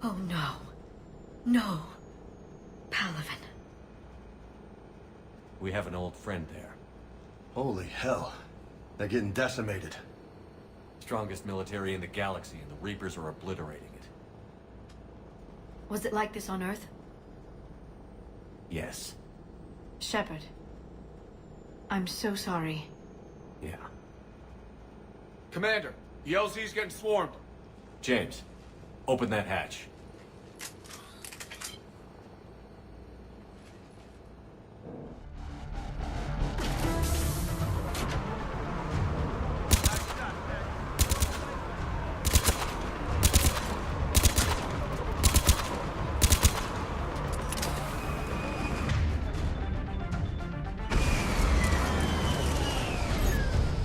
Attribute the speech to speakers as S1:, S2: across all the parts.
S1: Oh no. No. Palaven.
S2: We have an old friend there.
S3: Holy hell. They're getting decimated.
S2: Strongest military in the galaxy, and the Reapers are obliterating it.
S1: Was it like this on Earth?
S2: Yes.
S1: Shepard. I'm so sorry.
S2: Yeah.
S4: Commander, the LZ's getting swarmed.
S2: James, open that hatch.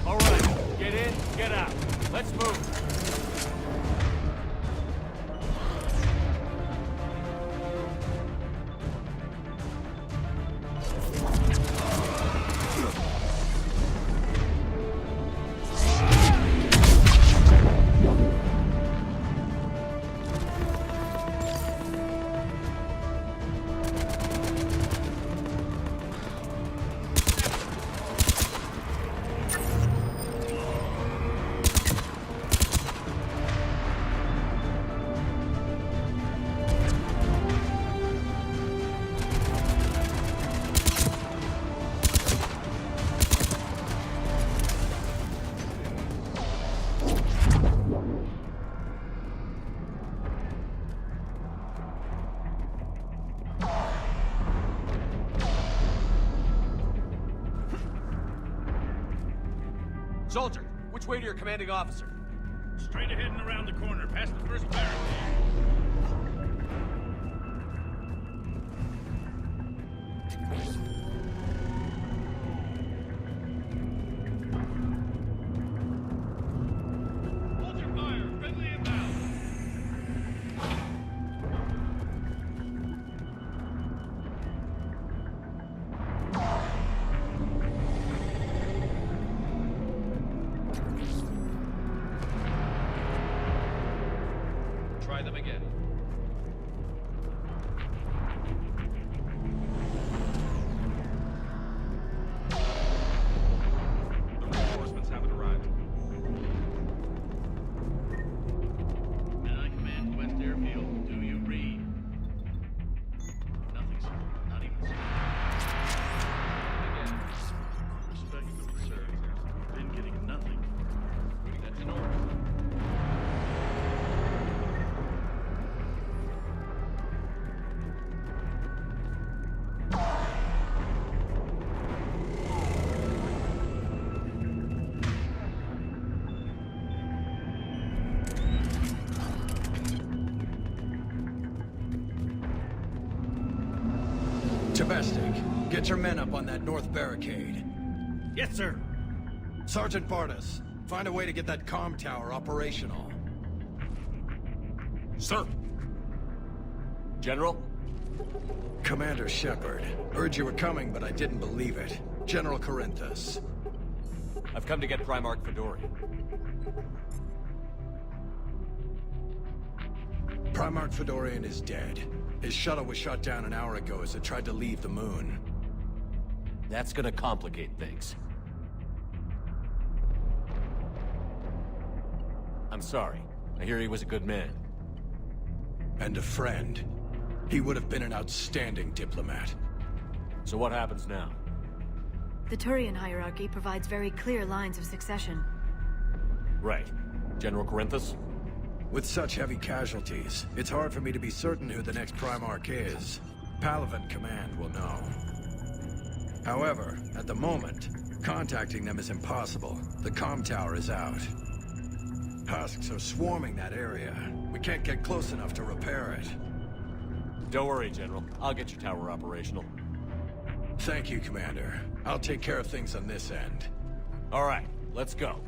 S2: All right, get in, get out. Let's move.
S4: Soldier, which way to your commanding officer?
S5: Straight ahead and around the corner, past the first barricade. Hold your fire, friendly inbound. Try them again. The reinforcements haven't arrived. I command West Airfield. Do you read? Nothing, sir. Not even sir. Again. Respectfully, sir. Been getting nothing. That's an order.
S3: Tavestic, get your men up on that north barricade.
S5: Yes, sir.
S3: Sergeant Bartas, find a way to get that comm tower operational.
S5: Sir.
S2: General?
S3: Commander Shepard, heard you were coming, but I didn't believe it. General Corinthus.
S2: I've come to get Primarch Fedorian.
S3: Primarch Fedorian is dead. His shuttle was shot down an hour ago as it tried to leave the moon.
S2: That's gonna complicate things. I'm sorry. I hear he was a good man.
S3: And a friend. He would have been an outstanding diplomat.
S2: So what happens now?
S1: The Turian hierarchy provides very clear lines of succession.
S2: Right. General Corinthus?
S3: With such heavy casualties, it's hard for me to be certain who the next Primarch is. Palaven Command will know. However, at the moment, contacting them is impossible. The comm tower is out. Husks are swarming that area. We can't get close enough to repair it.
S2: Don't worry, General. I'll get your tower operational.
S3: Thank you, Commander. I'll take care of things on this end.
S2: All right, let's go.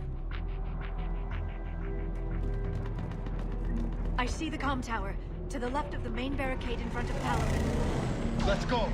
S1: I see the comm tower, to the left of the main barricade in front of Palaven.
S3: Let's go!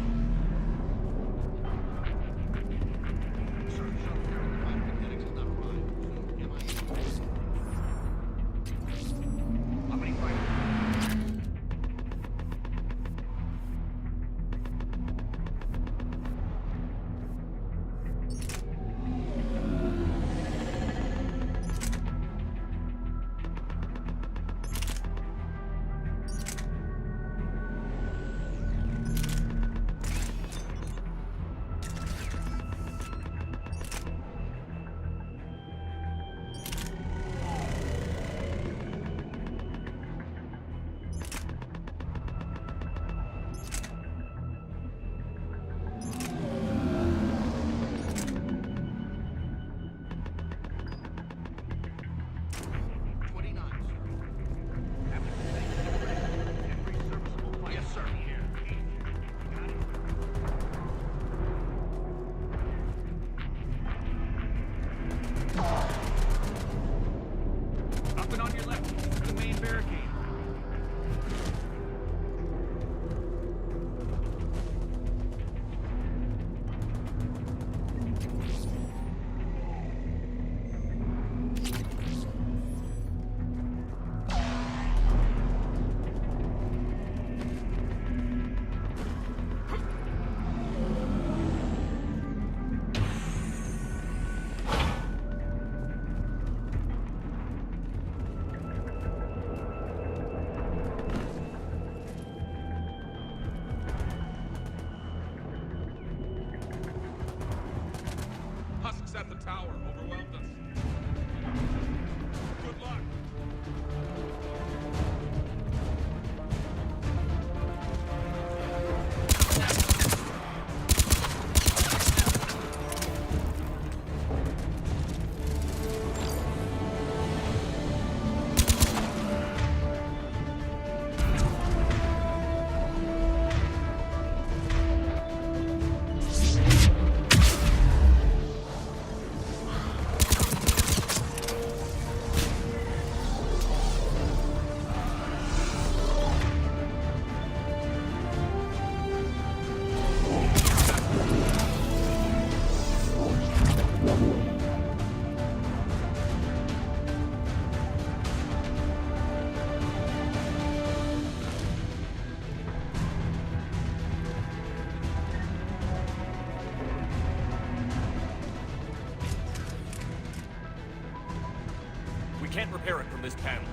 S2: this panel.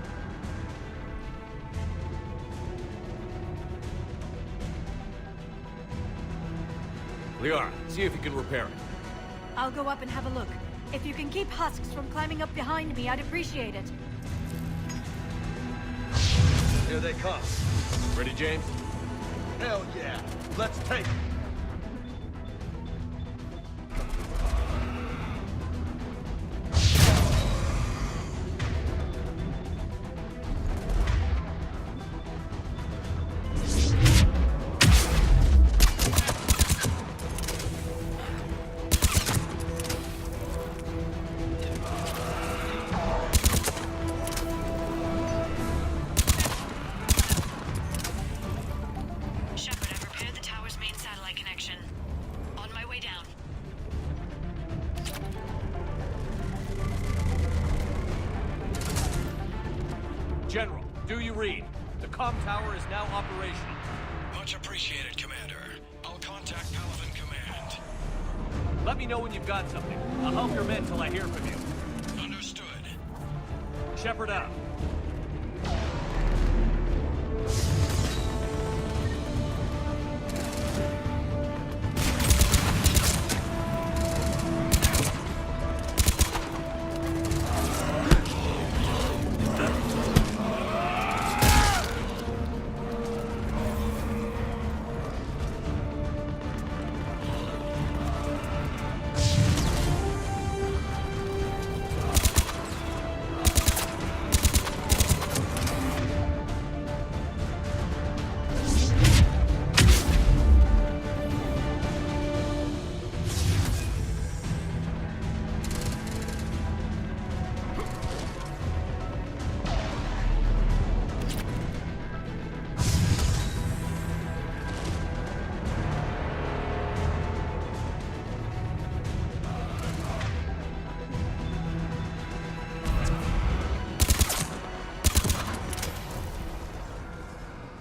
S2: Liara, see if you can repair it.
S1: I'll go up and have a look. If you can keep husks from climbing up behind me, I'd appreciate it.
S4: Here they come.
S2: Ready, James?
S4: Hell yeah. Let's take it.
S1: Shepard, I've repaired the tower's main satellite connection. On my way down.
S2: General, do you read? The comm tower is now operational.
S3: Much appreciated, Commander. I'll contact Palaven Command.
S2: Let me know when you've got something. I'll help your men till I hear from you.
S3: Understood.
S2: Shepard out.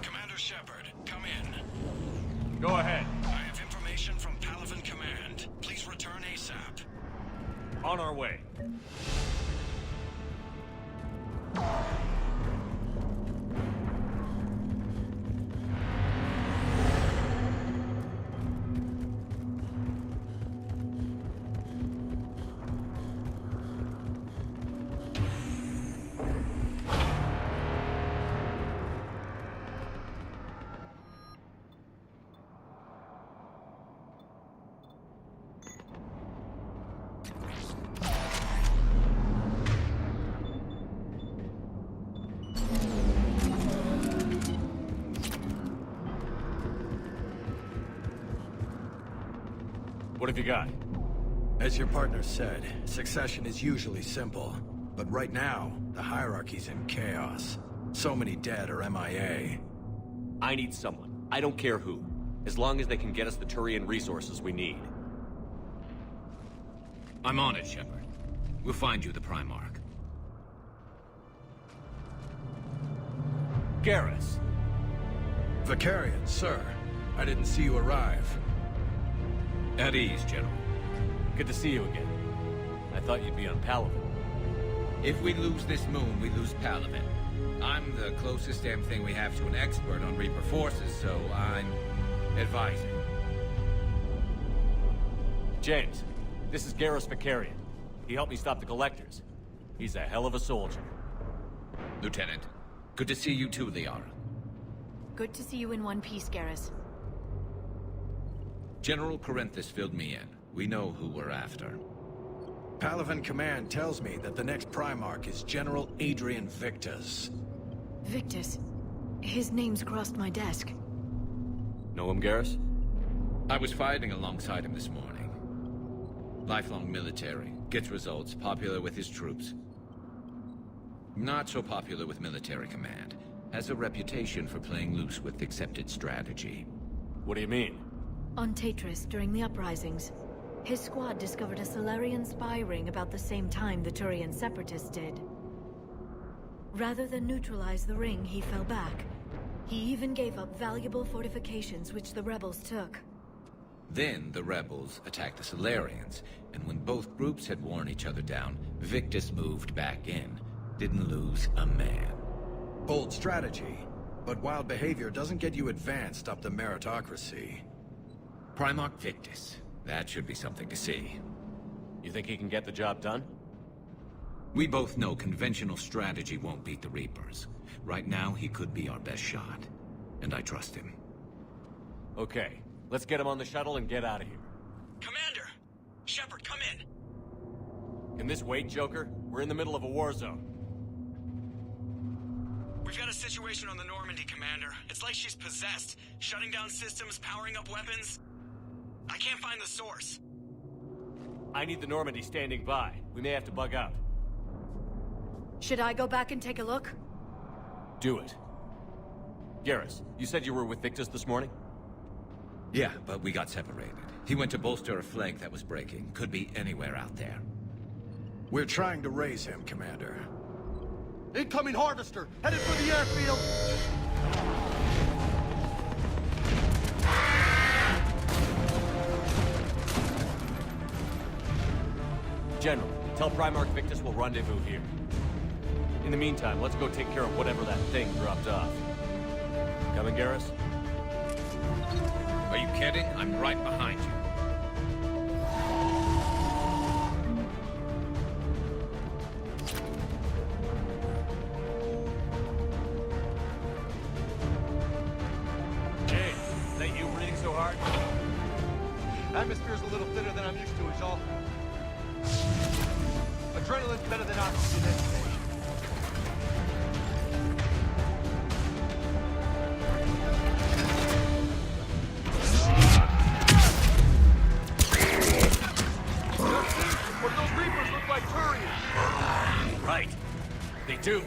S3: Commander Shepard, come in.
S2: Go ahead.
S3: I have information from Palaven Command. Please return ASAP.
S2: On our way. What have you got?
S3: As your partner said, succession is usually simple. But right now, the hierarchy's in chaos. So many dead or MIA.
S2: I need someone. I don't care who. As long as they can get us the Turian resources we need.
S6: I'm on it, Shepard. We'll find you the Primarch.
S2: Garrus.
S3: Vicarian, sir. I didn't see you arrive.
S6: At ease, General.
S2: Good to see you again. I thought you'd be on Palaven.
S6: If we lose this moon, we lose Palaven. I'm the closest damn thing we have to an expert on Reaper forces, so I'm advising.
S2: James, this is Garrus Vicarian. He helped me stop the Collectors. He's a hell of a soldier.
S6: Lieutenant, good to see you too, Liara.
S1: Good to see you in one piece, Garrus.
S6: General Corinthus filled me in. We know who we're after.
S3: Palaven Command tells me that the next Primarch is General Adrian Victus.
S1: Victus. His name's crossed my desk.
S2: Know him, Garrus?
S6: I was fighting alongside him this morning. Lifelong military, gets results, popular with his troops. Not so popular with military command. Has a reputation for playing loose with accepted strategy.
S2: What do you mean?
S1: On Tatris, during the uprisings, his squad discovered a Solarian spy ring about the same time the Turian Separatists did. Rather than neutralize the ring, he fell back. He even gave up valuable fortifications which the rebels took.
S6: Then the rebels attacked the Solarians, and when both groups had worn each other down, Victus moved back in. didn't lose a man.
S3: Bold strategy, but wild behavior doesn't get you advanced up the meritocracy.
S6: Primarch Victus. That should be something to see.
S2: You think he can get the job done?
S6: We both know conventional strategy won't beat the Reapers. Right now, he could be our best shot. And I trust him.
S2: Okay, let's get him on the shuttle and get out of here.
S7: Commander! Shepard, come in!
S2: Can this wait, Joker? We're in the middle of a war zone.
S7: We've got a situation on the Normandy, Commander. It's like she's possessed. Shutting down systems, powering up weapons. I can't find the source.
S2: I need the Normandy standing by. We may have to bug out.
S1: Should I go back and take a look?
S2: Do it. Garrus, you said you were with Victus this morning?
S6: Yeah, but we got separated. He went to bolster a flank that was breaking. Could be anywhere out there.
S3: We're trying to raise him, Commander.
S4: Incoming Harvester! Headed for the airfield!
S2: General, tell Primarch Victus we'll rendezvous here. In the meantime, let's go take care of whatever that thing dropped off. Coming, Garrus?
S6: Are you kidding? I'm right behind you.
S2: Hey, is that you breathing so hard?
S4: Atmosphere's a little thinner than I'm used to, is all. Adrenaline's better than oxygen any day. But those Reapers look like Turians!
S2: Right. They do.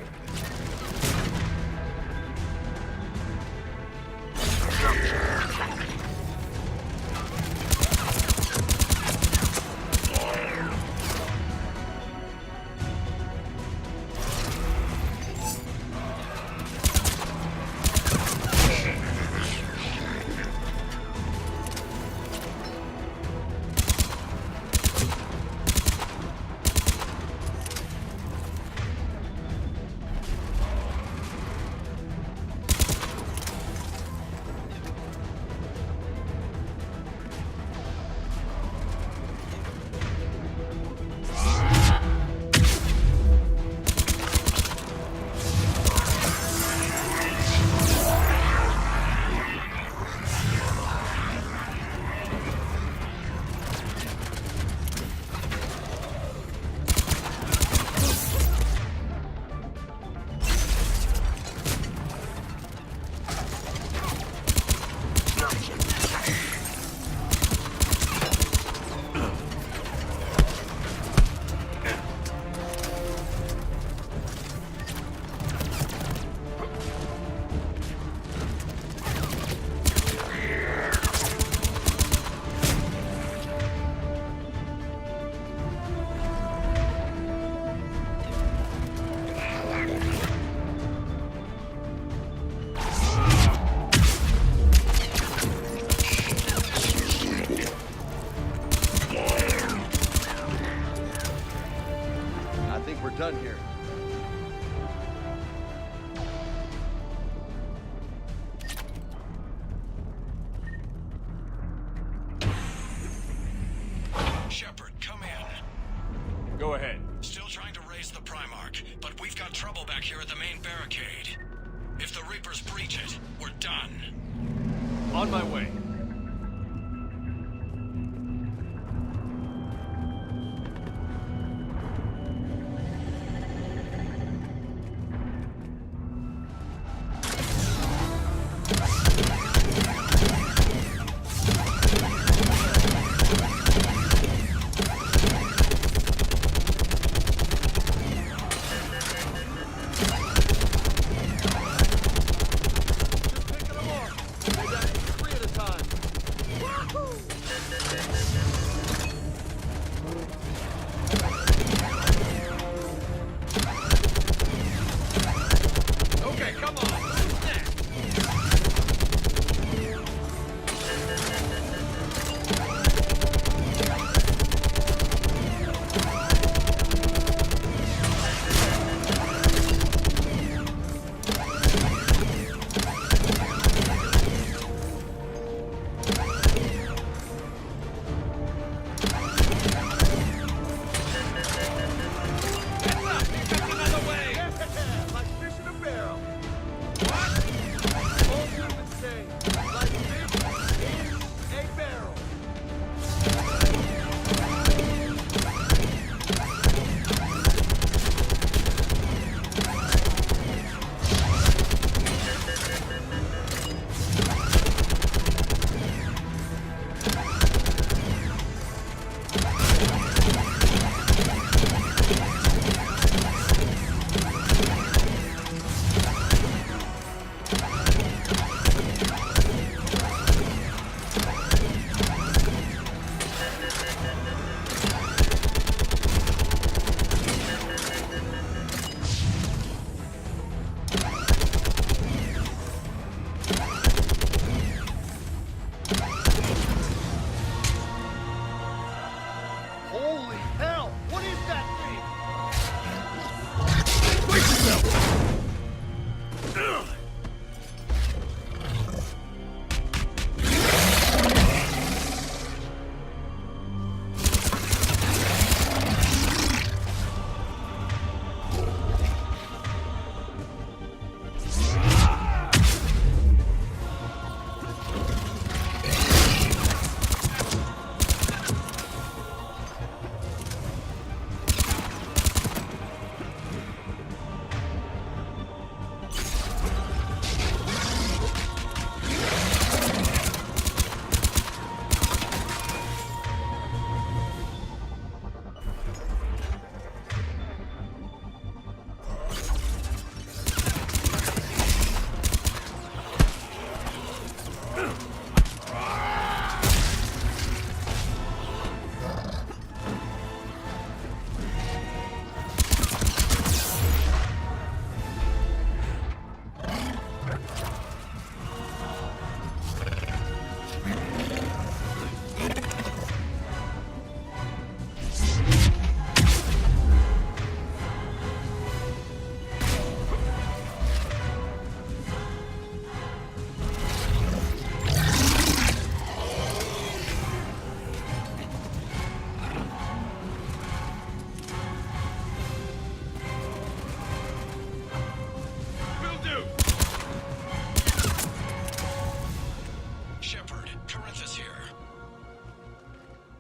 S4: Done here.
S7: Shepard, come in.
S2: Go ahead.
S7: Still trying to raise the Primarch, but we've got trouble back here at the main barricade. If the Reapers breach it, we're done.
S2: On my way.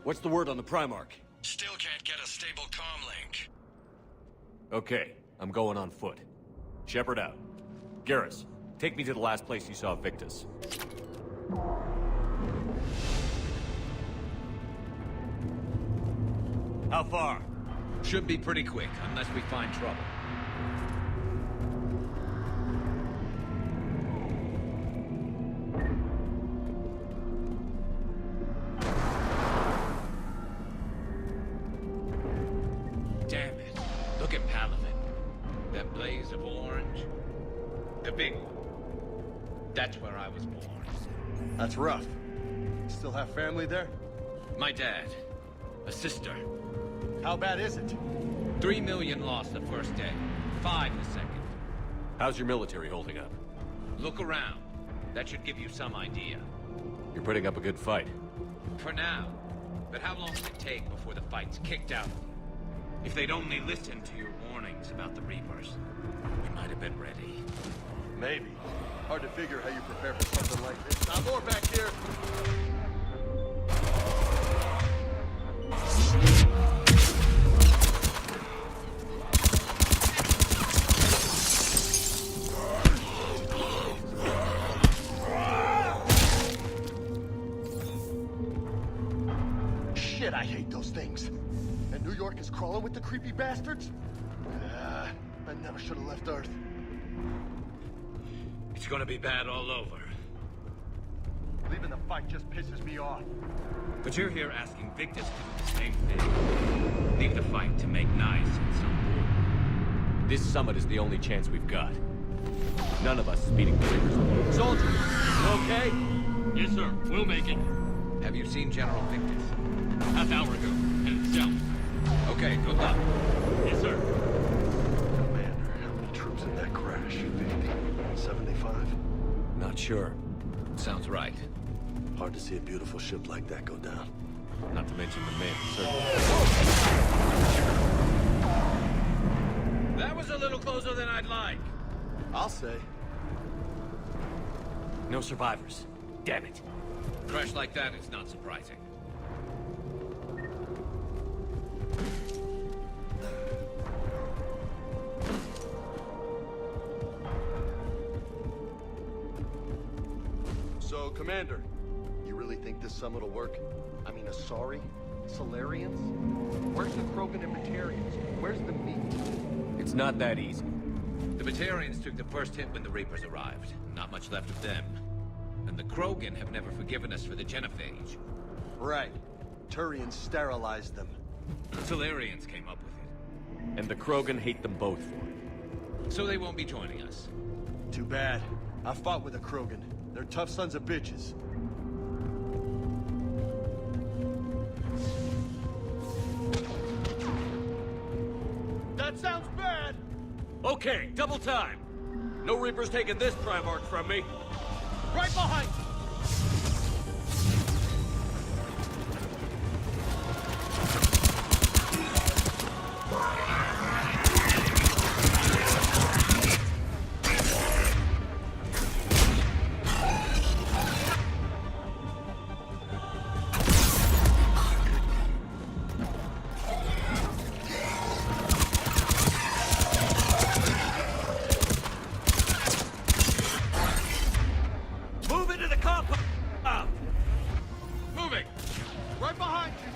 S2: What's the word on the Primarch?
S7: Still can't get a stable comm link.
S2: Okay, I'm going on foot. Shepard out. Garrus, take me to the last place you saw Victus. How far?
S6: Should be pretty quick, unless we find trouble. Damn it. Look at Palaven. That blaze of orange. The big one. That's where I was born.
S4: That's rough. Still have family there?
S6: My dad. A sister.
S4: How bad is it?
S6: 3 million lost the first day. 5 the second.
S2: How's your military holding up?
S6: Look around. That should give you some idea.
S2: You're putting up a good fight.
S6: For now. But how long will it take before the fight's kicked out? If they'd only listened to your warnings about the Reapers, we might have been ready.
S4: Maybe. Hard to figure how you prepare for something like this. Now more back here. Shit, I hate those things. And New York is crawling with the creepy bastards? I never should have left Earth.
S6: It's gonna be bad all over.
S4: Leaving the fight just pisses me off.
S6: But you're here asking Victus to do the same thing. Leave the fight to make nice at some point.
S2: This summit is the only chance we've got. None of us is beating the Reapers. Soldier, you okay?
S5: Yes, sir. We'll make it.
S6: Have you seen General Victus?
S5: Half hour ago. Headed south.
S6: Okay, good luck.
S5: Yes, sir.
S4: Commander, how many troops in that crash? 50? 75?
S2: Not sure.
S6: Sounds right.
S4: Hard to see a beautiful ship like that go down.
S2: Not to mention the men, certainly.
S6: That was a little closer than I'd like.
S4: I'll say.
S2: No survivors. Damn it.
S6: Crash like that is not surprising.
S4: So, Commander, you really think this summit will work? I mean, Asari? Solarians? Where's the Krogan and Batarians? Where's the meat?
S2: It's not that easy.
S6: The Batarians took the first hit when the Reapers arrived. Not much left of them. And the Krogan have never forgiven us for the Genophage.
S4: Right. Turians sterilized them.
S6: The Solarians came up with it.
S2: And the Krogan hate them both for it.
S6: So they won't be joining us.
S4: Too bad. I fought with the Krogan. They're tough sons of bitches. That sounds bad!
S2: Okay, double time. No Reapers taking this Primarch from me.
S4: Right behind you!
S2: Move into the compound!
S6: Moving!
S4: Right behind you!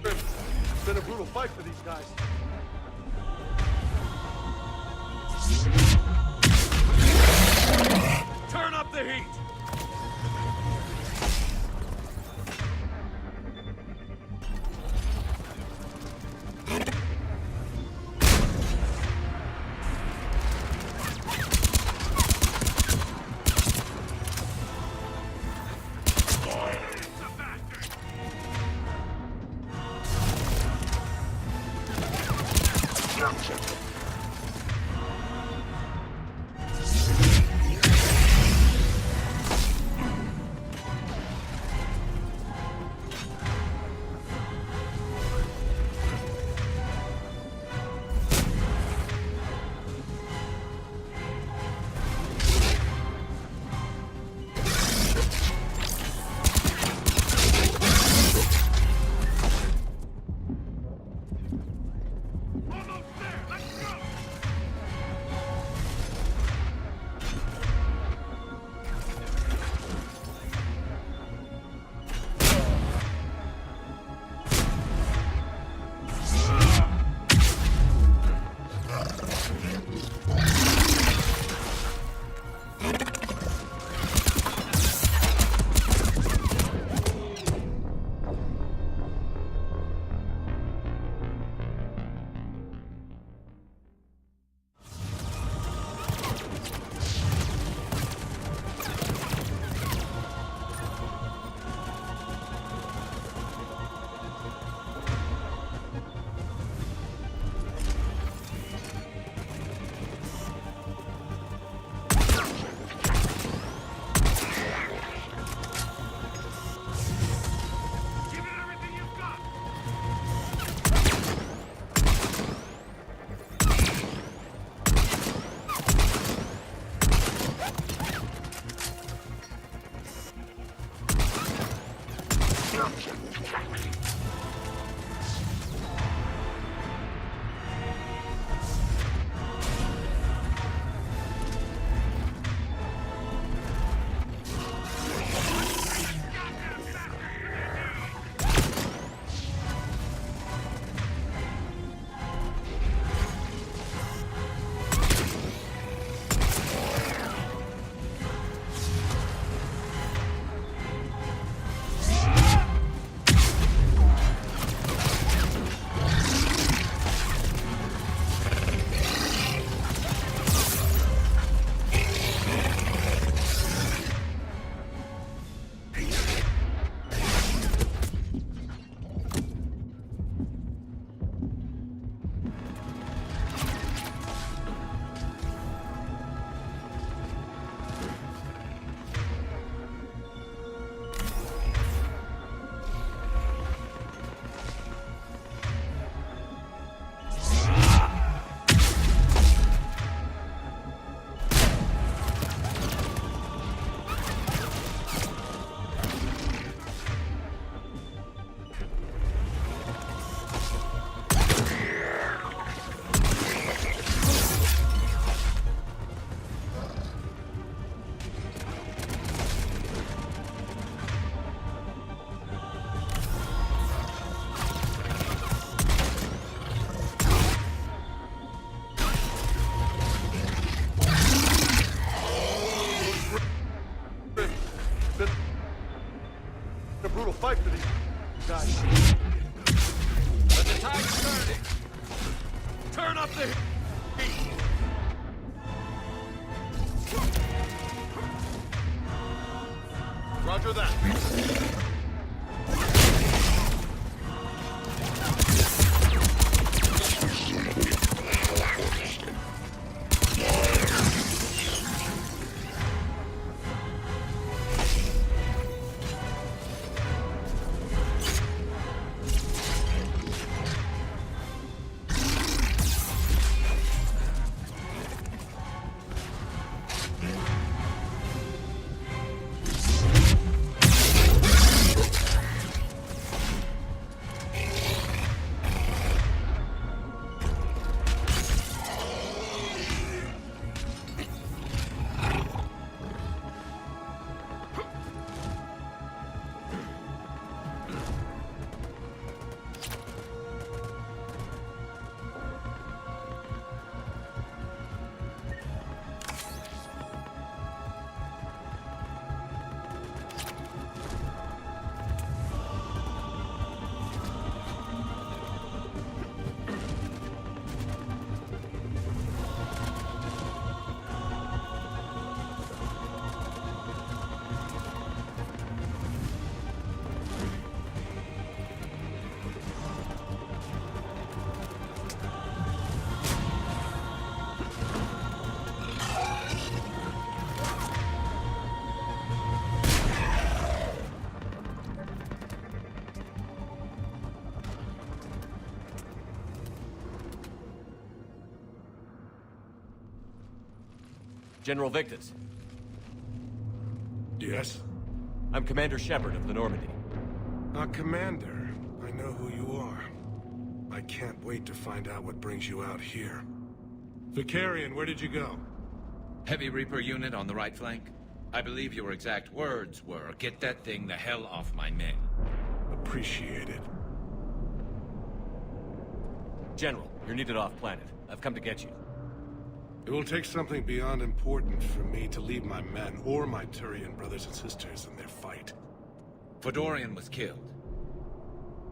S8: It's been a brutal fight for these guys. Turn up the heat! the heat! Roger that.
S2: General Victus,
S9: Yes?
S2: I'm Commander Shepard of the Normandy.
S9: Commander, I know who you are. I can't wait to find out what brings you out here. Vicarian, where did you go?
S6: Heavy Reaper unit on the right flank. I believe your exact words were, "Get that thing the hell off my men."
S9: Appreciated.
S2: General, you're needed off-planet. I've come to get you.
S9: It will take something beyond important for me to leave my men or my Turian brothers and sisters in their fight.
S6: Fedorian was killed.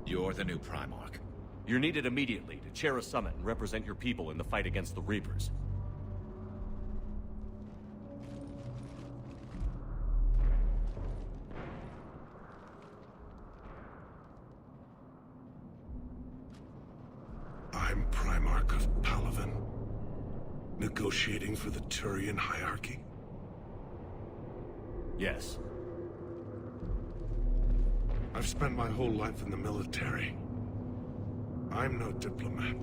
S6: You're the new Primarch.
S2: You're needed immediately to chair a summit and represent your people in the fight against the Reapers.
S9: I'm Primarch of Palaven. Negotiating for the Turian hierarchy?
S2: Yes.
S9: I've spent my whole life in the military. I'm no diplomat.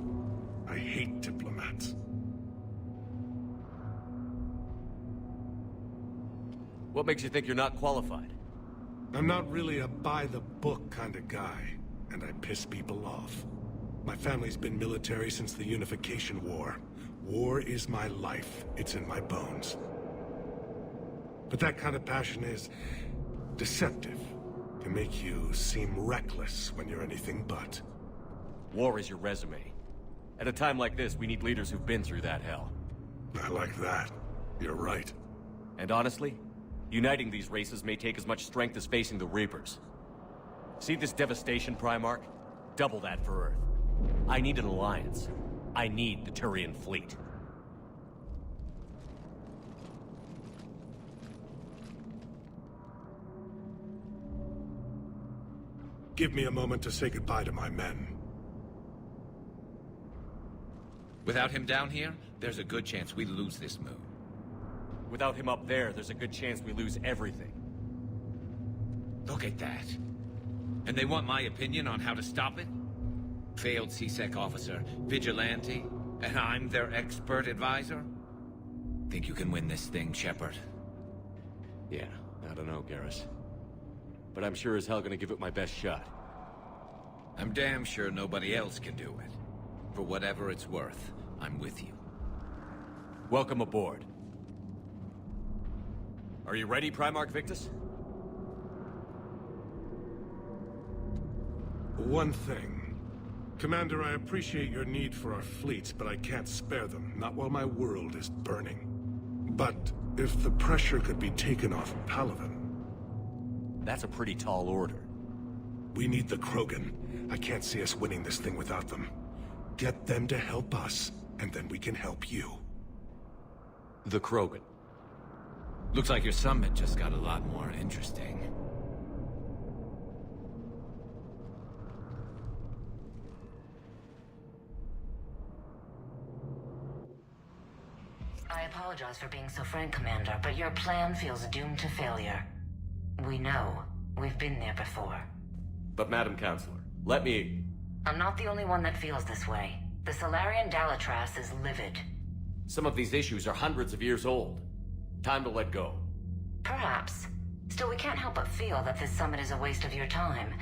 S9: I hate diplomats.
S2: What makes you think you're not qualified?
S9: I'm not really a by-the-book kind of guy, and I piss people off. My family's been military since the Unification War. War is my life. It's in my bones. But that kind of passion is deceptive. Can make you seem reckless when you're anything but.
S2: War is your resume. At a time like this, we need leaders who've been through that hell.
S9: I like that. You're right.
S2: And honestly, uniting these races may take as much strength as facing the Reapers. See this devastation, Primarch? Double that for Earth. I need an alliance. I need the Turian fleet.
S9: Give me a moment to say goodbye to my men.
S6: Without him down here, there's a good chance we lose this move.
S2: Without him up there, there's a good chance we lose everything.
S6: Look at that. And they want my opinion on how to stop it? Failed CSEC officer, vigilante, and I'm their expert advisor? Think you can win this thing, Shepard?
S2: Yeah, I don't know, Garrus. But I'm sure as hell gonna give it my best shot.
S6: I'm damn sure nobody else can do it. For whatever it's worth, I'm with you.
S2: Welcome aboard. Are you ready, Primarch Victus?
S9: One thing. Commander, I appreciate your need for our fleets, but I can't spare them. Not while my world is burning. But if the pressure could be taken off Palaven...
S2: That's a pretty tall order.
S9: We need the Krogan. I can't see us winning this thing without them. Get them to help us, and then we can help you.
S2: The Krogan.
S6: Looks like your summit just got a lot more interesting.
S10: I apologize for being so frank, Commander, but your plan feels doomed to failure. We know. We've been there before.
S2: But Madam Counselor, let me...
S10: I'm not the only one that feels this way. The Solarian Dalitras is livid.
S2: Some of these issues are hundreds of years old. Time to let go.
S10: Perhaps. Still, we can't help but feel that this summit is a waste of your time,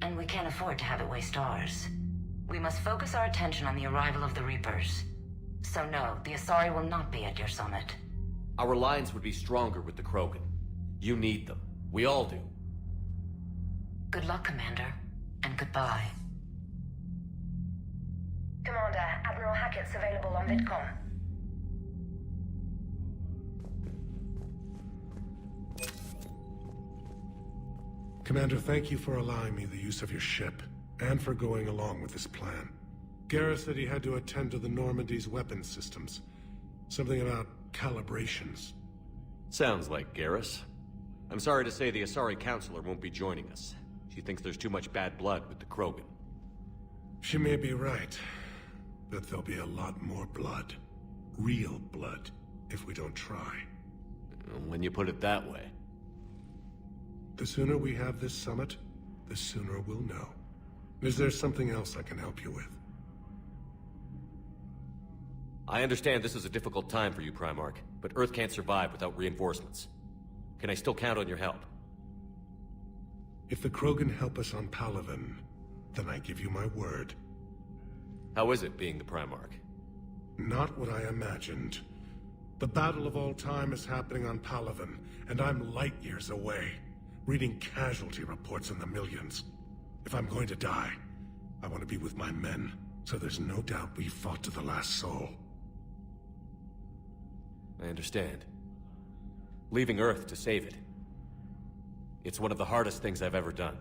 S10: and we can't afford to have it waste ours. We must focus our attention on the arrival of the Reapers. So no, the Asari will not be at your summit.
S2: Our alliance would be stronger with the Krogan. You need them. We all do.
S10: Good luck, Commander, and goodbye.
S11: Commander, Admiral Hackett's available on VidCom.
S9: Commander, thank you for allowing me the use of your ship, and for going along with this plan. Garrus said he had to attend to the Normandy's weapons systems. Something about calibrations.
S2: Sounds like Garrus. I'm sorry to say the Asari Counselor won't be joining us. She thinks there's too much bad blood with the Krogan.
S9: She may be right, but there'll be a lot more blood. Real blood, if we don't try.
S2: When you put it that way.
S9: The sooner we have this summit, the sooner we'll know. Is there something else I can help you with?
S2: I understand this is a difficult time for you, Primarch, but Earth can't survive without reinforcements. Can I still count on your help?
S9: If the Krogan help us on Palaven, then I give you my word.
S2: How is it being the Primarch?
S9: Not what I imagined. The battle of all time is happening on Palaven, and I'm light years away, reading casualty reports in the millions. If I'm going to die, I want to be with my men, so there's no doubt we fought to the last soul.
S2: I understand. Leaving Earth to save it. It's one of the hardest things I've ever done.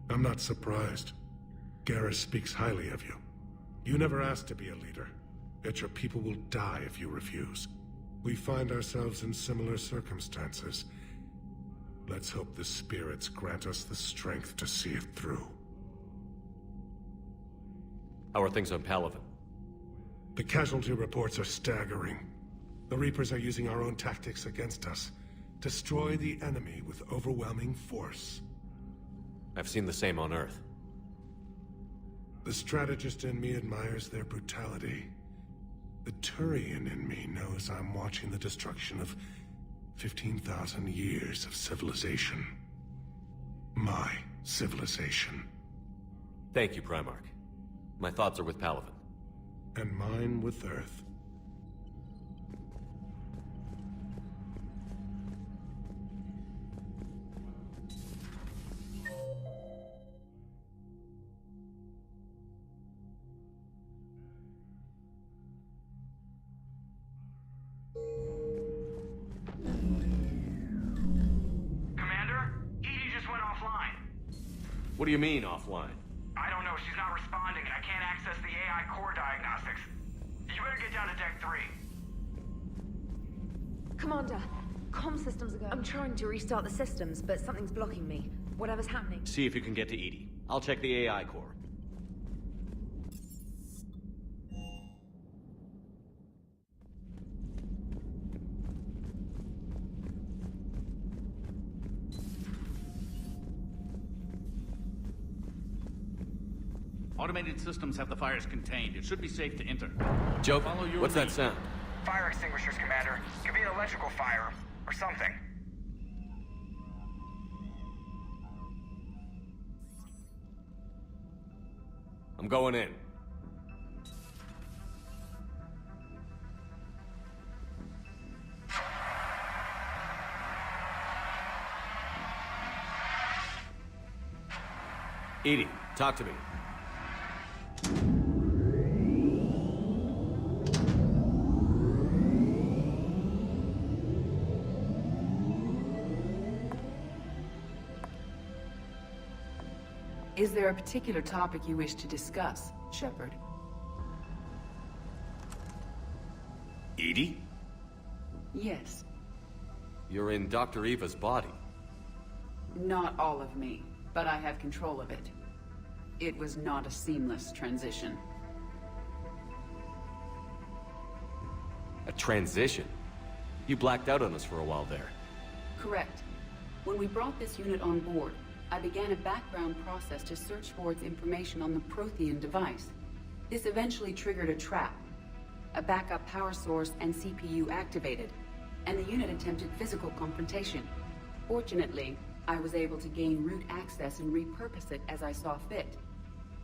S9: I'm not surprised. Garrus speaks highly of you. You never asked to be a leader, yet your people will die if you refuse. We find ourselves in similar circumstances. Let's hope the spirits grant us the strength to see it through.
S2: How are things on Palaven?
S9: The casualty reports are staggering. The Reapers are using our own tactics against us. Destroy the enemy with overwhelming force.
S2: I've seen the same on Earth.
S9: The strategist in me admires their brutality. The Turian in me knows I'm watching the destruction of 15,000 years of civilization. My civilization.
S2: Thank you, Primarch. My thoughts are with Palaven.
S9: And mine with Earth.
S2: What do you mean, offline?
S12: I don't know. She's not responding, and I can't access the AI core diagnostics. You better get down to Deck 3.
S13: Commander, comm systems are going. I'm trying to restart the systems, but something's blocking me. Whatever's happening.
S2: See if you can get to EDI. I'll check the AI core.
S5: Automated systems have the fires contained. It should be safe to enter.
S2: Joe,
S5: Follow your
S2: what's
S5: lead.
S2: that sound?
S12: Fire extinguishers, Commander. Could be an electrical fire, or something.
S2: I'm going in. EDI, talk to me.
S14: Is there a particular topic you wish to discuss, Shepard?
S2: EDI?
S14: Yes.
S2: You're in Dr. Eva's body.
S14: Not all of me, but I have control of it. It was not a seamless transition.
S2: A transition? You blacked out on us for a while there.
S14: Correct. When we brought this unit on board, I began a background process to search for its information on the Prothean device. This eventually triggered a trap. A backup power source and CPU activated, and the unit attempted physical confrontation. Fortunately, I was able to gain root access and repurpose it as I saw fit.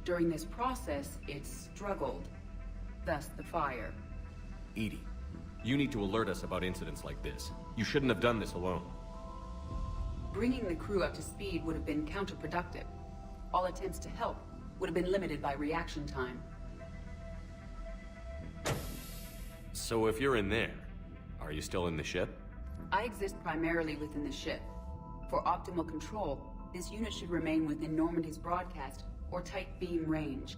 S14: During this process, it struggled. Thus the fire.
S2: EDI, you need to alert us about incidents like this. You shouldn't have done this alone.
S14: Bringing the crew up to speed would have been counterproductive. All attempts to help would have been limited by reaction time.
S2: So if you're in there, are you still in the ship?
S14: I exist primarily within the ship. For optimal control, this unit should remain within Normandy's broadcast or tight beam range.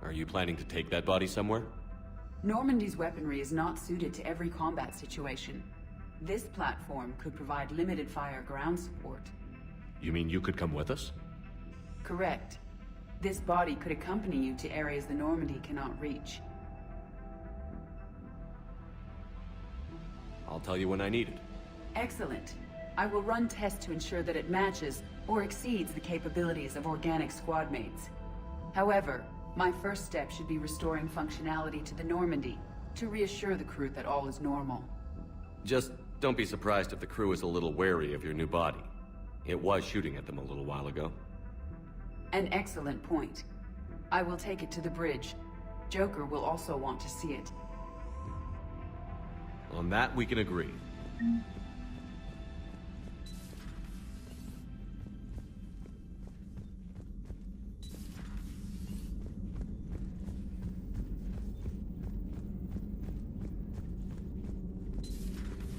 S2: Are you planning to take that body somewhere?
S14: Normandy's weaponry is not suited to every combat situation. This platform could provide limited fire ground support.
S2: You mean you could come with us?
S14: Correct. This body could accompany you to areas the Normandy cannot reach.
S2: I'll tell you when I need it.
S14: Excellent. I will run tests to ensure that it matches or exceeds the capabilities of organic squad mates. However, my first step should be restoring functionality to the Normandy to reassure the crew that all is normal.
S2: Just don't be surprised if the crew is a little wary of your new body. It was shooting at them a little while ago.
S14: An excellent point. I will take it to the bridge. Joker will also want to see it.
S2: On that, we can agree.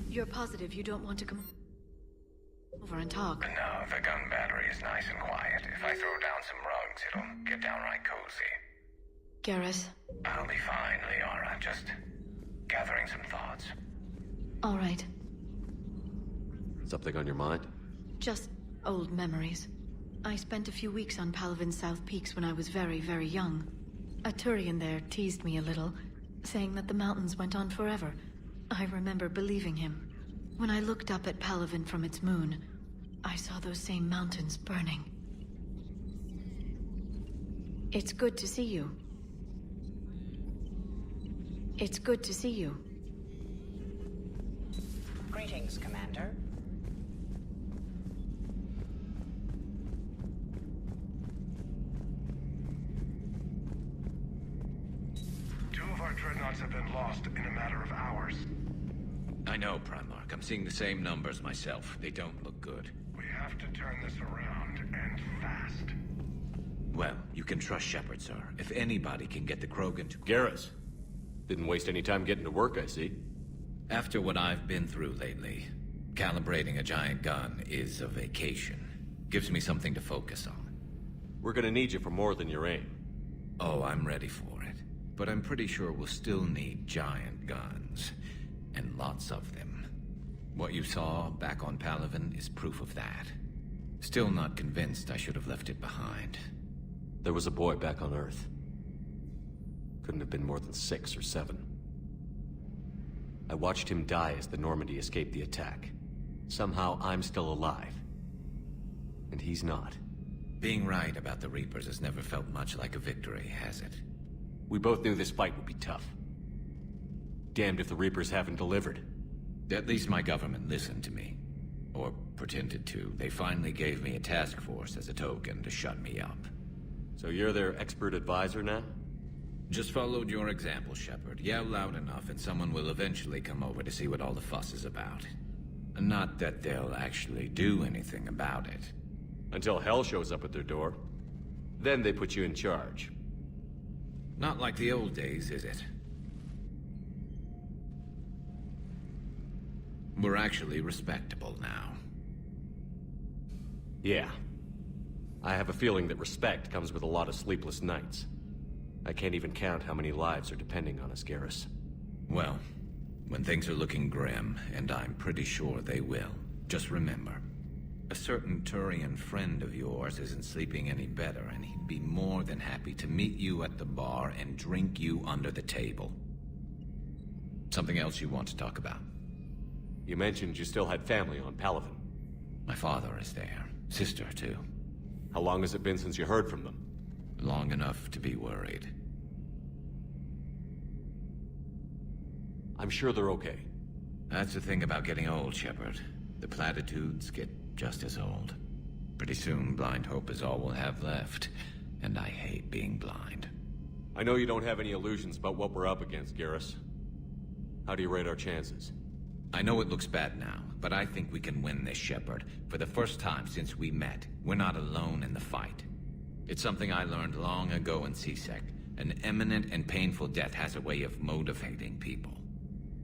S1: You're positive you don't want to come over and talk?
S15: No, the gun battery is nice and quiet. If I throw down some rugs, it'll get downright cozy.
S1: Garrus?
S15: I'll be fine, Liara. Just gathering some thoughts.
S1: All right.
S2: Something on your mind?
S1: Just old memories. I spent a few weeks on Palaven's South Peaks when I was very, very young. A Turian there teased me a little, saying that the mountains went on forever. I remember believing him. When I looked up at Palaven from its moon, I saw those same mountains burning. It's good to see you. It's good to see you.
S16: Greetings, Commander.
S9: Two of our dreadnoughts have been lost in a matter of hours.
S6: I know, Primarch. I'm seeing the same numbers myself. They don't look good.
S9: We have to turn this around, and fast.
S6: Well, you can trust Shepard, sir. If anybody can get the Krogan to...
S2: Garrus. Didn't waste any time getting to work, I see.
S6: After what I've been through lately, calibrating a giant gun is a vacation. Gives me something to focus on.
S2: We're gonna need you for more than your aim.
S6: Oh, I'm ready for it. But I'm pretty sure we'll still need giant guns. And lots of them. What you saw back on Palaven is proof of that. Still not convinced I should have left it behind.
S2: There was a boy back on Earth. Couldn't have been more than 6 or 7. I watched him die as the Normandy escaped the attack. Somehow I'm still alive. And he's not.
S6: Being right about the Reapers has never felt much like a victory, has it?
S2: We both knew this fight would be tough. Damned if the Reapers haven't delivered.
S6: At least my government listened to me. Or pretended to. They finally gave me a task force as a token to shut me up.
S2: So you're their expert advisor now?
S6: Just followed your example, Shepard. Yell loud enough and someone will eventually come over to see what all the fuss is about. Not that they'll actually do anything about it.
S2: Until hell shows up at their door. Then they put you in charge.
S6: Not like the old days, is it? We're actually respectable now.
S2: Yeah. I have a feeling that respect comes with a lot of sleepless nights. I can't even count how many lives are depending on us, Garrus.
S6: Well, When things are looking grim, and I'm pretty sure they will, just remember, a certain Turian friend of yours isn't sleeping any better, and he'd be more than happy to meet you at the bar and drink you under the table. Something else you want to talk about?
S2: You mentioned you still had family on Palaven.
S6: My father is there. Sister, too.
S2: How long has it been since you heard from them?
S6: Long enough to be worried.
S2: I'm sure they're okay.
S6: That's the thing about getting old, Shepard. The platitudes get just as old. Pretty soon, blind hope is all we'll have left. And I hate being blind.
S2: I know you don't have any illusions about what we're up against, Garrus. How do you rate our chances?
S6: I know it looks bad now, but I think we can win this, Shepard. For the first time since we met, we're not alone in the fight. It's something I learned long ago in C-Sec. An imminent and painful death has a way of motivating people.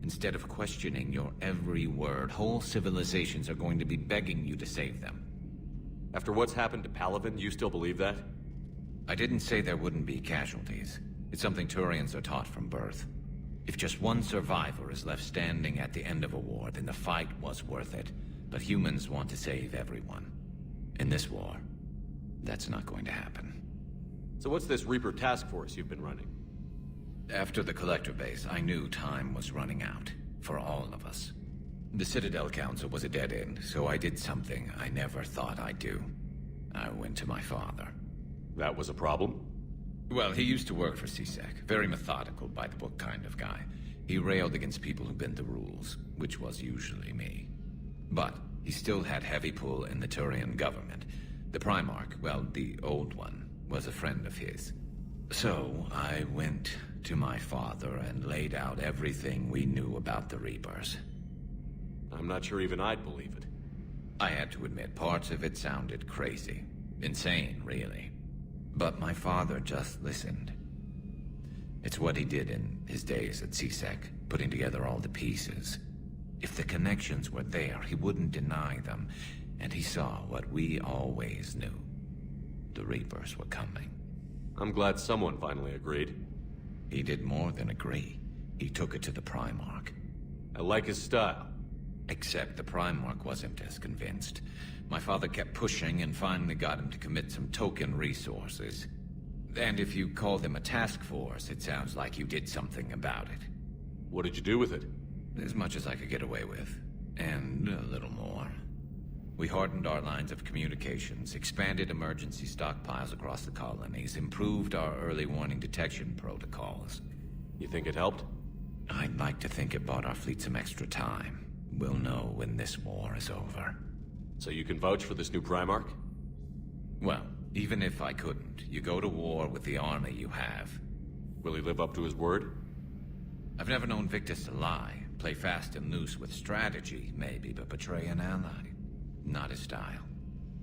S6: Instead of questioning your every word, whole civilizations are going to be begging you to save them.
S2: After what's happened to Palaven, you still believe that?
S6: I didn't say there wouldn't be casualties. It's something Turians are taught from birth. If just one survivor is left standing at the end of a war, then the fight was worth it. But humans want to save everyone. In this war, that's not going to happen.
S2: So what's this Reaper task force you've been running?
S6: After the Collector base, I knew time was running out. For all of us. The Citadel Council was a dead end, so I did something I never thought I'd do. I went to my father.
S2: That was a problem?
S6: Well, he used to work for C-Sec. Very methodical, by-the-book kind of guy. He railed against people who bent the rules, which was usually me. But he still had heavy pull in the Turian government. The Primarch, well, the old one, was a friend of his. So I went to my father and laid out everything we knew about the Reapers.
S2: I'm not sure even I'd believe it.
S6: I had to admit, parts of it sounded crazy. Insane, really. But my father just listened. It's what he did in his days at C-Sec, putting together all the pieces. If the connections were there, he wouldn't deny them, and he saw what we always knew. The Reapers were coming.
S2: I'm glad someone finally agreed.
S6: He did more than agree. He took it to the Primarch.
S2: I like his style.
S6: Except the Primarch wasn't as convinced. My father kept pushing and finally got him to commit some token resources. And if you call them a task force, it sounds like you did something about it.
S2: What did you do with it?
S6: As much as I could get away with. And a little more. We hardened our lines of communications, expanded emergency stockpiles across the colonies, improved our early warning detection protocols.
S2: You think it helped?
S6: I'd like to think it bought our fleet some extra time. We'll know when this war is over.
S2: So you can vouch for this new Primarch?
S6: Well, even if I couldn't, you go to war with the army you have.
S2: Will he live up to his word?
S6: I've never known Victus to lie. Play fast and loose with strategy, maybe, but betray an ally. Not his style.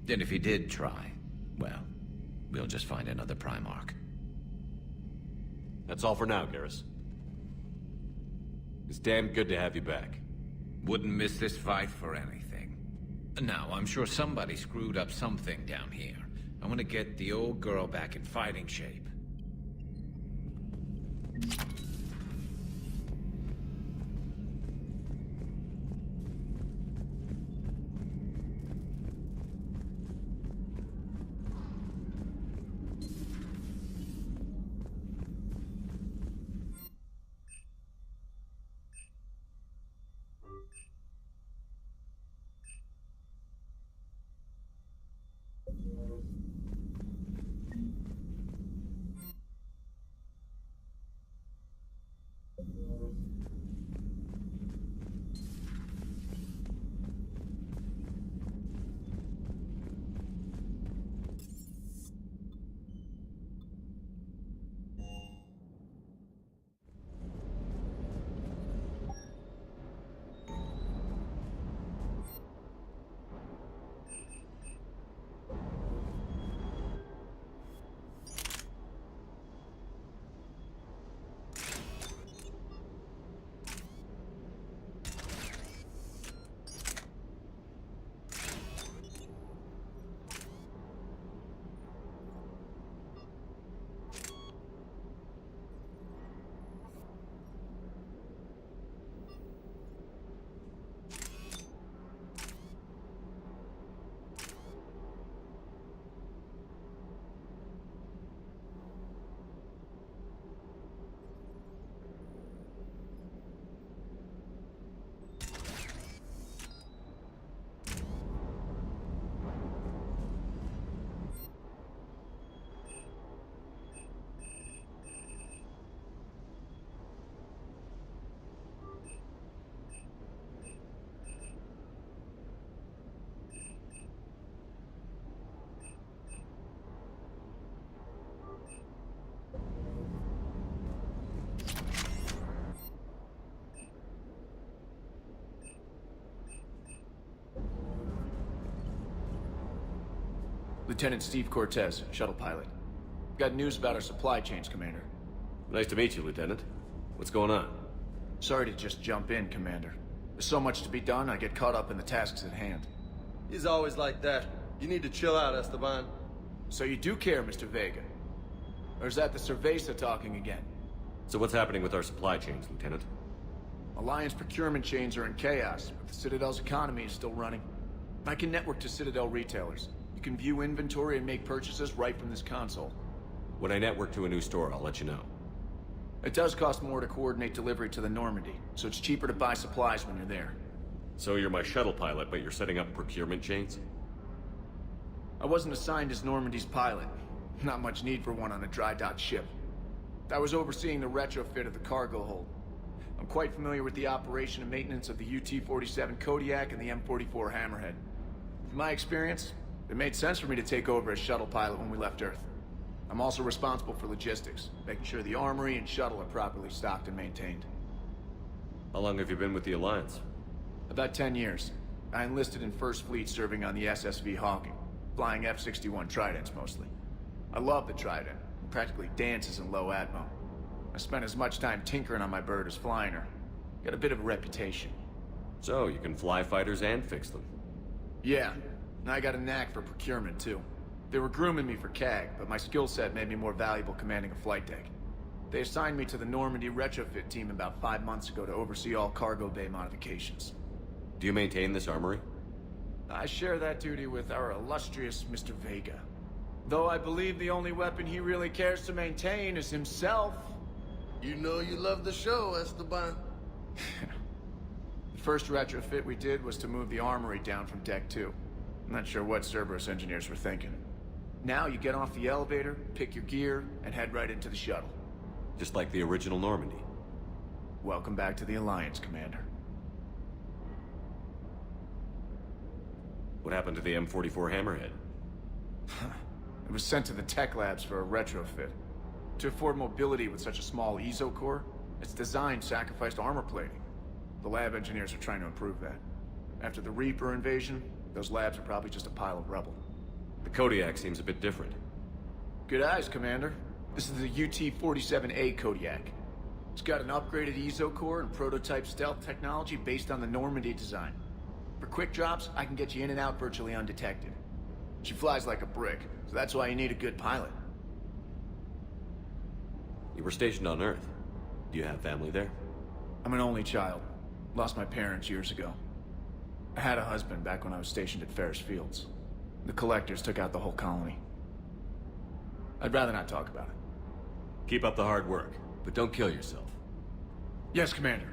S6: And if he did try, well, we'll just find another Primarch.
S2: That's all for now, Garrus. It's damn good to have you back.
S6: Wouldn't miss this fight for anything. Now, I'm sure somebody screwed up something down here. I want to get the old girl back in fighting shape.
S17: Lieutenant Steve Cortez, shuttle pilot. Got news about our supply chains, Commander.
S2: Nice to meet you, Lieutenant. What's going on?
S17: Sorry to just jump in, Commander. There's so much to be done, I get caught up in the tasks at hand.
S18: He's always like that. You need to chill out, Esteban.
S17: So you do care, Mr. Vega? Or is that the Cerveza talking again?
S2: So what's happening with our supply chains, Lieutenant?
S17: Alliance procurement chains are in chaos, but the Citadel's economy is still running. I can network to Citadel retailers. You can view inventory and make purchases right from this console.
S2: When I network to a new store, I'll let you know.
S17: It does cost more to coordinate delivery to the Normandy, so it's cheaper to buy supplies when you're there.
S2: So you're my shuttle pilot, but you're setting up procurement chains?
S17: I wasn't assigned as Normandy's pilot. Not much need for one on a dry dock ship. I was overseeing the retrofit of the cargo hold. I'm quite familiar with the operation and maintenance of the UT-47 Kodiak and the M44 Hammerhead. From my experience, it made sense for me to take over as shuttle pilot when we left Earth. I'm also responsible for logistics, making sure the armory and shuttle are properly stocked and maintained.
S2: How long have you been with the Alliance?
S17: About 10 years. I enlisted in First Fleet serving on the SSV Hawking, flying F-61 Tridents mostly. I love the Trident. It practically dances in low atmo. I spent as much time tinkering on my bird as flying her. Got a bit of a reputation.
S2: So, you can fly fighters and fix them?
S17: Yeah, and I got a knack for procurement too. They were grooming me for CAG, but my skill set made me more valuable commanding a flight deck. They assigned me to the Normandy retrofit team about 5 months ago to oversee all cargo bay modifications.
S2: Do you maintain this armory?
S17: I share that duty with our illustrious Mr. Vega. Though I believe the only weapon he really cares to maintain is himself.
S18: You know you love the show, Esteban.
S17: The first retrofit we did was to move the armory down from Deck 2. I'm not sure what Cerberus engineers were thinking. Now you get off the elevator, pick your gear, and head right into the shuttle.
S2: Just like the original Normandy.
S17: Welcome back to the Alliance, Commander.
S2: What happened to the M44 Hammerhead?
S17: It was sent to the tech labs for a retrofit. To afford mobility with such a small ESO core, its design sacrificed armor plating. The lab engineers are trying to improve that. After the Reaper invasion, those labs are probably just a pile of rubble.
S2: The Kodiak seems a bit different.
S17: Good eyes, Commander. This is the UT-47A Kodiak. It's got an upgraded ESO core and prototype stealth technology based on the Normandy design. For quick drops, I can get you in and out virtually undetected. She flies like a brick, so that's why you need a good pilot.
S2: You were stationed on Earth. Do you have family there?
S17: I'm an only child. Lost my parents years ago. I had a husband back when I was stationed at Ferris Fields. The Collectors took out the whole colony. I'd rather not talk about it.
S2: Keep up the hard work, but don't kill yourself.
S17: Yes, Commander.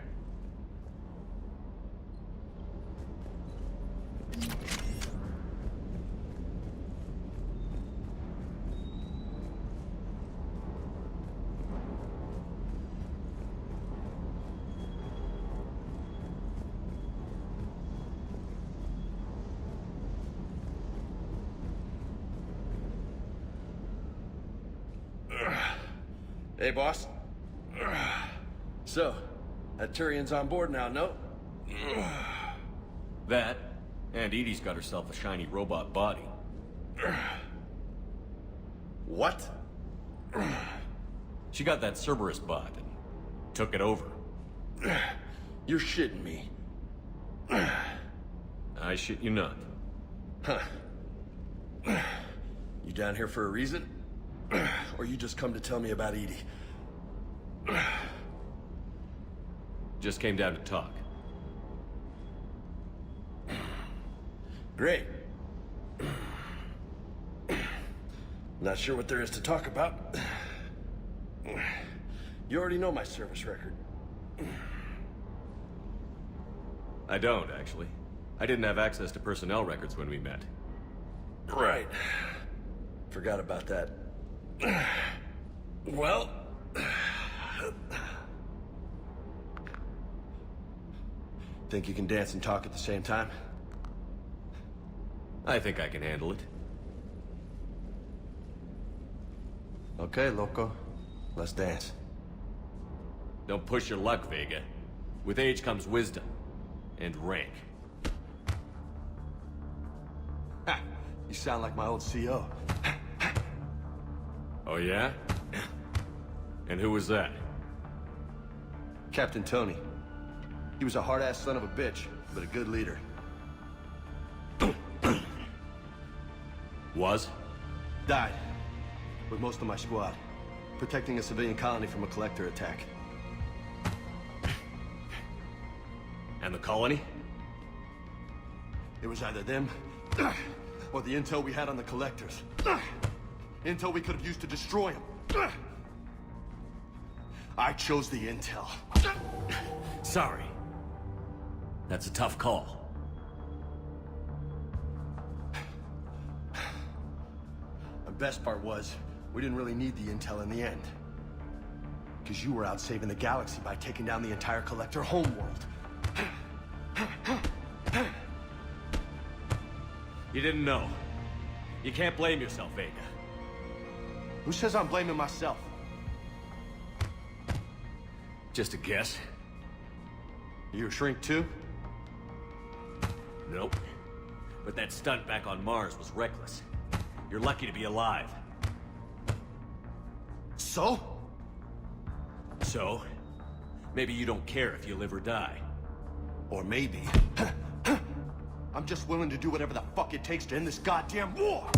S18: Hey, boss. So, that Turian's on board now, no?
S2: That, and Edie's got herself a shiny robot body.
S18: What?
S2: She got that Cerberus bot and took it over.
S18: You're shitting me.
S2: I shit you not.
S18: Huh. You down here for a reason? Or you just come to tell me about Edie?
S2: Just came down to talk.
S18: Great. Not sure what there is to talk about. You already know my service record.
S2: I don't, actually. I didn't have access to personnel records when we met.
S18: Right. Forgot about that. Well... Think you can dance and talk at the same time?
S2: I think I can handle it.
S18: Okay, loco. Let's dance.
S2: Don't push your luck, Vega. With age comes wisdom. And rank.
S18: Ha! You sound like my old CO.
S2: Oh, yeah? And who was that?
S18: Captain Tony. He was a hard-ass son of a bitch, but a good leader.
S2: Was?
S18: Died. With most of my squad. Protecting a civilian colony from a collector attack.
S2: And the colony?
S18: It was either them, or the intel we had on the collectors. Intel we could have used to destroy them. I chose the intel.
S2: Sorry. That's a tough call.
S18: The best part was, we didn't really need the intel in the end. Because you were out saving the galaxy by taking down the entire collector homeworld.
S2: You didn't know. You can't blame yourself, Vega.
S18: Who says I'm blaming myself?
S2: Just a guess.
S18: You a shrink too?
S2: Nope. But that stunt back on Mars was reckless. You're lucky to be alive.
S18: So?
S2: So? Maybe you don't care if you live or die.
S18: Or maybe... I'm just willing to do whatever the fuck it takes to end this goddamn war!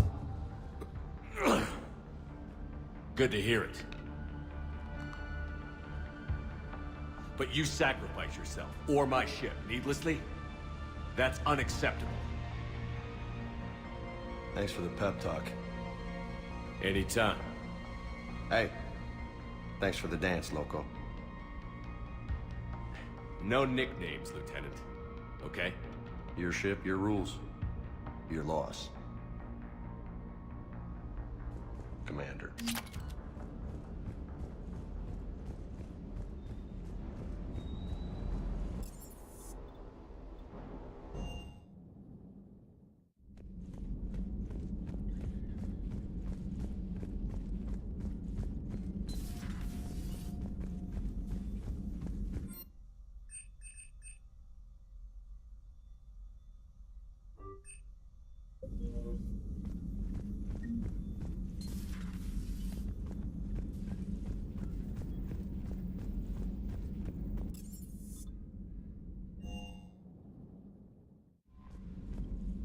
S2: Good to hear it. But you sacrifice yourself, or my ship, needlessly? That's unacceptable.
S18: Thanks for the pep talk.
S2: Anytime.
S18: Hey, thanks for the dance, Loco.
S2: No nicknames, Lieutenant. Okay?
S18: Your ship, your rules. Your loss. Commander.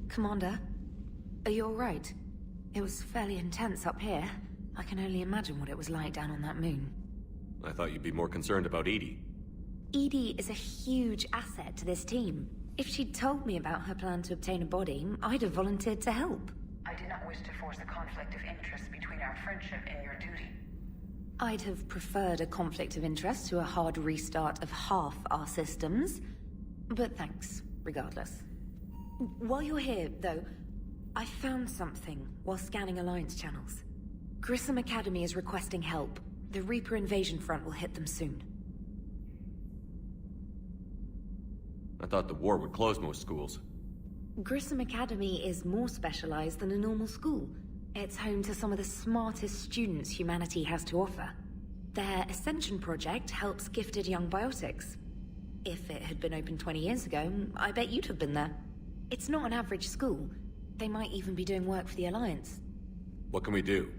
S13: Commander, are you alright? It was fairly intense up here. I can only imagine what it was like down on that moon.
S2: I thought you'd be more concerned about Edie.
S13: Edie is a huge asset to this team. If she'd told me about her plan to obtain a body, I'd have volunteered to help.
S11: I do not wish to force a conflict of interest between our friendship and your duty.
S13: I'd have preferred a conflict of interest to a hard restart of half our systems. But thanks, regardless. While you're here, though, I found something while scanning Alliance channels. Grissom Academy is requesting help. The Reaper invasion front will hit them soon.
S2: I thought the war would close most schools.
S13: Grissom Academy is more specialized than a normal school. It's home to some of the smartest students humanity has to offer. Their Ascension project helps gifted young biotics. If it had been open 20 years ago, I bet you'd have been there. It's not an average school. They might even be doing work for the Alliance.
S2: What can we do?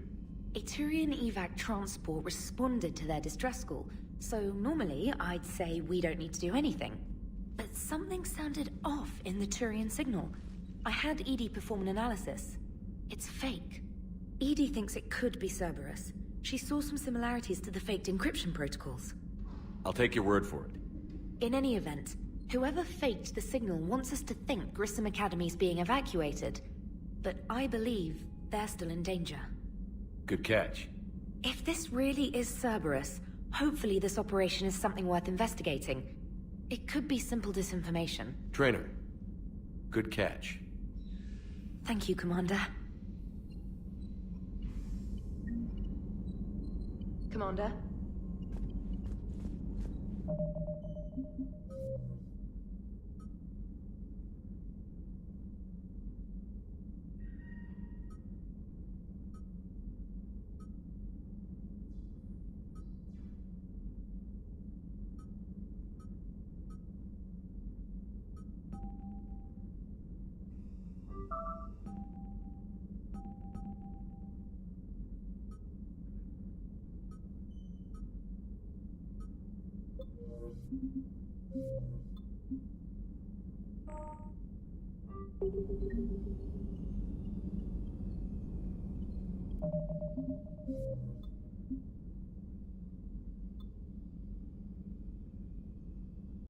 S13: A Turian evac transport responded to their distress call, so normally I'd say we don't need to do anything. But something sounded off in the Turian signal. I had Edie perform an analysis. It's fake. Edie thinks it could be Cerberus. She saw some similarities to the faked encryption protocols.
S2: I'll take your word for it.
S13: In any event, whoever faked the signal wants us to think Grissom Academy's being evacuated. But I believe they're still in danger.
S2: Good catch.
S13: If this really is Cerberus, hopefully this operation is something worth investigating. It could be simple disinformation.
S2: Trainer, good catch.
S13: Thank you, Commander. Commander?